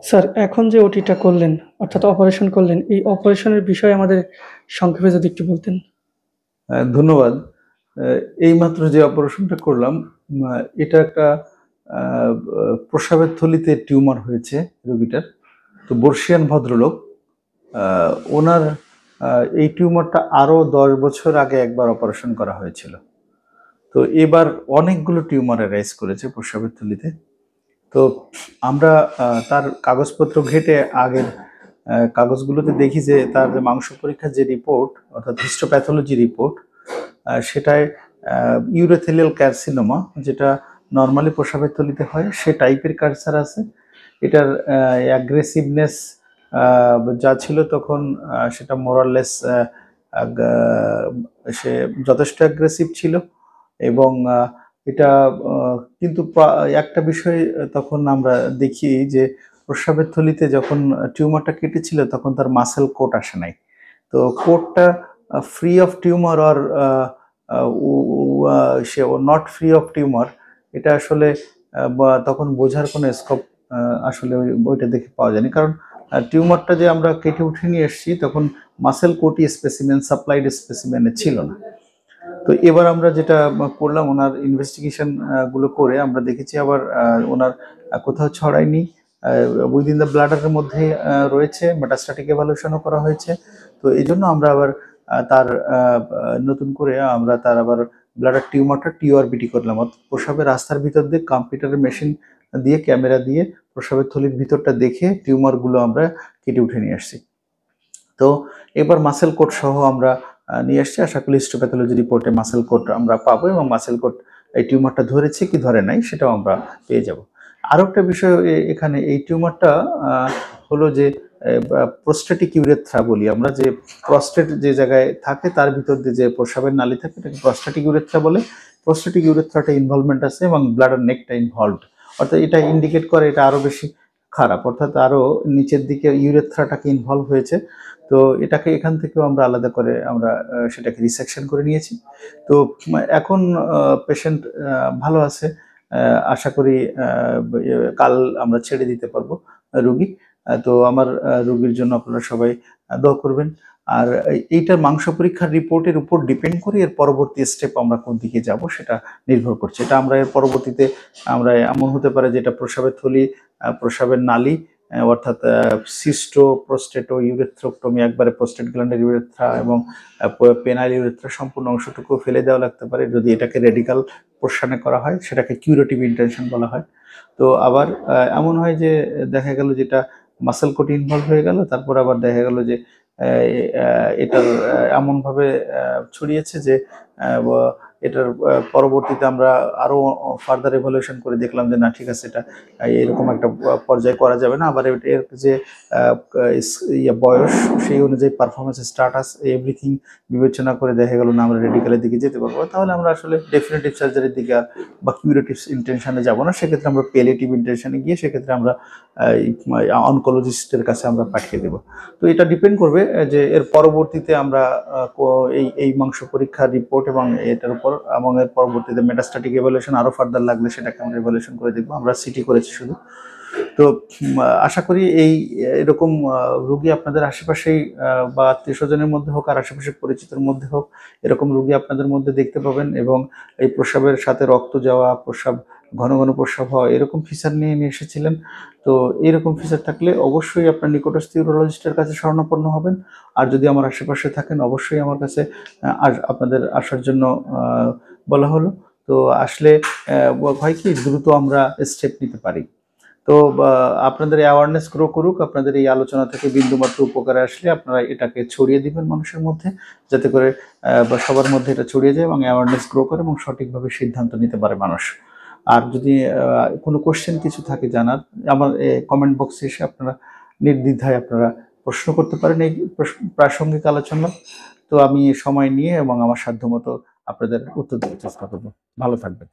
Sir, এখন যে ওটিটা করলেন অর্থাৎ অপারেশন করলেন, এই অপারেশনের বিষয়ে আমাদের সংক্ষেপে যদি একটু বলতেন। ধন্যবাদ। এইমাত্র যে অপারেশনটা করলাম, এটা একটা প্রস্রাবের থলিতে টিউমার হয়েছে রোগীটার। তো বর্ষিয়ান ভদ্রলোক, ওনার এই টিউমারটা আরও 10 বছর আগে একবার অপারেশন করা হয়েছিল। তো এবার অনেকগুলো টিউমার অ্যারাইজ করেছে প্রস্রাবের থলিতে। তো আমরা তার কাগজপত্র ঘেটে আগের কাগজগুলোতে দেখি যে তার মাংস পরীক্ষার যে রিপোর্ট, অর্থাৎ হিস্টোপ্যাথোলজি রিপোর্ট, সেটায় ইউরেথেলিয়াল ক্যারসিনোমা, যেটা নর্মালি প্রস্রাবের থলিতে হয়, সে টাইপের ক্যান্সার আছে। এটার অ্যাগ্রেসিভনেস যা ছিল তখন, সেটা মোরাললেস সে যথেষ্ট অ্যাগ্রেসিভ ছিল। এবং এটা কিন্তু একটা বিষয় তখন আমরা দেখি যে প্রস্রাবের থলিতে যখন টিউমারটা কেটেছিল তখন তার মাসেল কোট আসে নাই। তো কোটটা ফ্রি অফ টিউমার আর সে নট ফ্রি অফ টিউমার, এটা আসলে তখন বোঝার কোনো স্কোপ আসলে ওইটা দেখে পাওয়া যায়নি। কারণ টিউমারটা যে আমরা কেটে উঠে নিয়ে এসেছি তখন মাসেল কোটি স্পেসিমেন সাপ্লাইড স্পেসিমেনে ছিল না। তো এবার আমরা যেটা করলাম, ওনার ইনভেস্টিগেশন গুলো করে আমরা দেখেছি আবার ওনার কোথাও ছড়ায়নি, উইদিন দ্য ব্লাডারের মধ্যে রয়েছে, মেটাস্ট্যাটিক এভালুয়েশনও করা হয়েছে। তো এই জন্য আমরা আবার তার নতুন করে আমরা তার আবার ব্লাডার টিউমারটা টিওআরবিটি করলাম, অর্থাৎ প্রস্রাবের রাস্তার ভিতর দিয়ে কম্পিউটারের মেশিন দিয়ে, ক্যামেরা দিয়ে প্রস্রাবের থলির ভিতরটা দেখে টিউমারগুলো আমরা কেটে উঠে নিয়ে আসছি। তো এবার মাসেল কোট সহ আমরা নিয়ে আসছি। আশা করি হিস্টোপ্যাথোলজি রিপোর্টে মাসেল কোট আমরা পাবো, এবং মাসেল কোট এই টিউমারটা ধরেছে কি ধরে নাই সেটাও আমরা পেয়ে যাব। আরও একটা বিষয় এখানে, এই টিউমারটা হলো যে প্রোস্টেটিক ইউরেথ্রা বলি আমরা, যে প্রস্টেট যে জায়গায় থাকে তার ভিতর দিয়ে যে প্রস্রাবের নালী থাকে এটাকে প্রস্টেটিক ইউরেথ্রা বলে। প্রোস্টেটিক ইউরেথ্রাটা ইনভলভমেন্ট আছে এবং ব্লাডার নেকটা ইনভলভড, অর্থাৎ এটা ইন্ডিকেট করে এটা আরও বেশি খারাপ, অর্থাৎ আরও নিচের দিকে ইউরেথ্রাটাকে ইনভলভ হয়েছে। তো এটাকে এখান থেকেও আমরা আলাদা করে আমরা সেটাকে রিসেকশন করে নিয়েছি। তো এখন পেশেন্ট ভালো আছে। আশা করি কাল আমরা ছেড়ে দিতে পারবো রুগী। তো আমার রুগীর জন্য আপনারা সবাই দোয়া করবেন। আর এইটার মাংস পরীক্ষার রিপোর্টের উপর ডিপেন্ড করে এর পরবর্তী স্টেপ আমরা কোন দিকে যাব সেটা নির্ভর করছে। এটা আমরা এর পরবর্তীতে আমরা এমন হতে পারে যেটা প্রস্রাবের থলি, প্রস্রাবের নালী, অর্থাৎ সিস্টো প্রোস্টেটো ইউরেথ্রোক্টমি, একবারে প্রোস্টেট গ্ল্যান্ডের ইউরেথ্রা এবং পেনাইল ইউরেথ্রা সম্পূর্ণ অংশটুকু ফেলে দেওয়া লাগতে পারে। যদি এটাকে রেডিকাল পোর্শনে করা হয় সেটাকে কিউরেটিভ ইন্টেনশন বলা হয়। তো আবার এমন হয় যে দেখা গেল যেটা মাসেল কোট ইনভলভ হয়ে গেল, তারপর আবার দেখা গেল যে এটার এমনভাবে ছড়িয়েছে যে এটার পরবর্তীতে আমরা আরও ফার্দার এভালুয়েশন করে দেখলাম যে না, ঠিক আছে, এটা এরকম একটা পর্যায়ে করা যাবে না। আবার এর যে বয়স, সেই অনুযায়ী পারফরমেন্স স্ট্যাটাস এভরিথিং বিবেচনা করে দেখা গেল না আমরা রেডিক্যালের দিকে যেতে পারবো, তাহলে আমরা আসলে ডেফিনেটিভ সার্জারির দিকে আর বা কিউরেটিভ ইন্টেনশনে যাবো না। সেক্ষেত্রে আমরা পেলিয়েটিভ ইন্টেনশনে গিয়ে সেক্ষেত্রে আমরা অনকোলজিস্টের কাছে আমরা পাঠিয়ে দেবো। তো এটা ডিপেন্ড করবে যে এর পরবর্তীতে আমরা এই মাংস পরীক্ষার রিপোর্ট এবং এটার উপর, এবং এর পরবর্তীতে মেটাস্ট্যাটিক এভালুয়েশন আরও ফার্দার লাগলে সেটাকে আমরা এভালুয়েশন করে দেখবো। আমরা সিটি করেছি শুধু। তো আশা করি এরকম রুগী আপনাদের আশেপাশেই বা আত্মীয় স্বজনের মধ্যে হোক আর আশেপাশে পরিচিতের মধ্যে হোক, এরকম রুগী আপনাদের মধ্যে দেখতে পাবেন। এবং এই প্রস্রাবের সাথে রক্ত যাওয়া, প্রস্রাব ঘন ঘন প্রস্রাব হওয়া, এরকম ফিচার নিয়ে এসেছিলেন। তো এইরকম ফিচার থাকলে অবশ্যই আপনার নিকটস্থ ইউরোলজিস্টের কাছে শরণাপন্ন হবেন। আর যদি আমার আশেপাশে থাকেন অবশ্যই আমার কাছে আপনাদের আসার জন্য বলা হলো। তো আসলে হয় কি, দ্রুত আমরা স্টেপ নিতে পারি। তো আপনাদের অ্যাওয়ারনেস গ্রো করুক। আপনাদের এই আলোচনা থেকে বিন্দুমাত্র উপকারে আসলে আপনারা এটাকে ছড়িয়ে দিবেন মানুষের মধ্যে, যাতে করে সবার মধ্যে এটা ছড়িয়ে যায় এবং অ্যাওয়ারনেস গ্রো করে এবং সঠিকভাবে সিদ্ধান্ত নিতে পারে মানুষ। আর যদি কোনো কোশ্চেন কিছু থাকে জানার, আমার কমেন্ট বক্সে এসে আপনারা নির্দ্বিধায় আপনারা প্রশ্ন করতে পারেন এই প্রাসঙ্গিক আলোচনা। তো আমি সময় নিয়ে এবং আমার সাধ্যমতো আপনাদের উত্তর দিতে চেষ্টা করবো। ভালো থাকবেন।